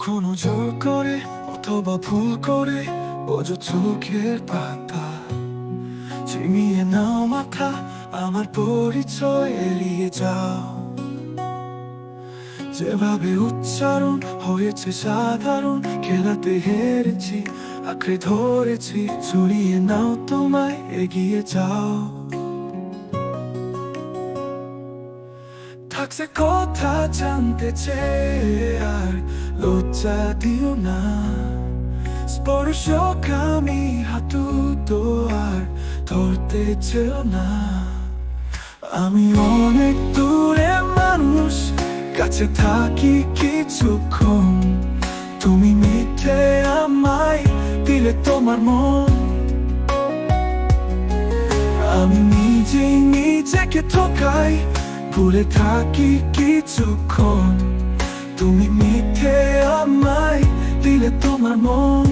কখনো জোর করে অথবা ভুল করে বোঝো চোখের পাতা, চিনিয়ে নাও মাথা, আমার পরিচয় এড়িয়ে যাও। যেভাবে উচ্চারণ হয়েছে সাধারণ, খেলাতে হেরেছি, আঁকড়ে ধরেছি, ছড়িয়ে নাও তোমায়, এগিয়ে যাও। থাকছে কথা জানতে চেয়ে আর লজ্জা দিও না, স্পর্শকামী হাত দুটো আর ধরতে চেও না। আমি অনেক দূরে মানুষ, কাছে থাকি কিছুক্ষণ, তুমি মিথ্যে আমায় দিলে তোমার মন। আমি নিজেই নিজেকে ঠকাই, ভুলে থাকি কিছুক্ষণ, তুমি মিথ্যে আমায় দিলে তোমার মন।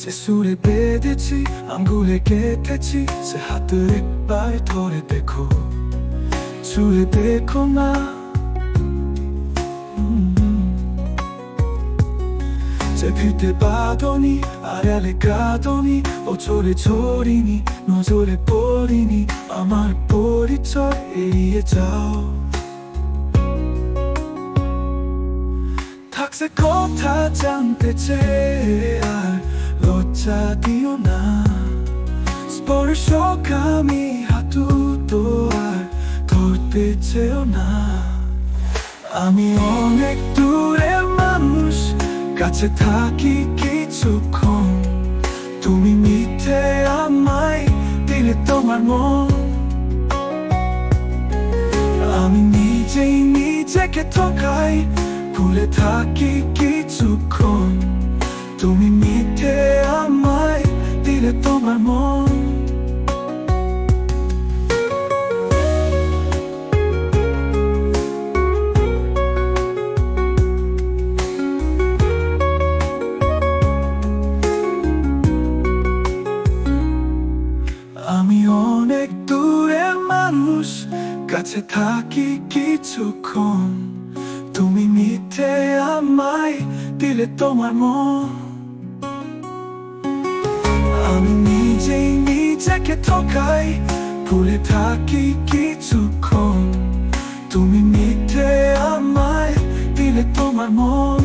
যে সুরে বেঁধেছি, আঙ্গুলে কেটেছি, সে হাতের একবার ধরে দেখো, ছুঁয়ে দেখো না। যে ভিড়তে বাঁধনি, আড়ালে কাঁদনি, ও চোরে ছড়িনি, নজরে পড়িনি, আমার পরিচয় এড়িয়ে যাও। থাকছে কথা জানতে চেয়ে আর লজ্জা দিও না, স্পর্শকামী হাত দুটো আর ধরতে চেও না। আমি অনেক দূরে মানুষ, কাছে থাকি কিছুক্ষণ, তুমি মিথ্যে আমায় দিলে তোমার মন। আমি নিজেই নিজেকে ঠকাই, ভুলে থাকি কিছুক্ষণ, তুমি মিথ্যে আমায় দিলে তোমার মন। আমি অনেক দূরে মানুষ, কাছে থাকি কিছুক্ষণ, তুমি মিথ্যে আমায় দিলে তোমার মন। আমি নিজেই নিজেকে ঠকাই, ভুলে থাকি কিছুক্ষণ, তুমি মিথ্যে আমায় দিলে তোমার মন।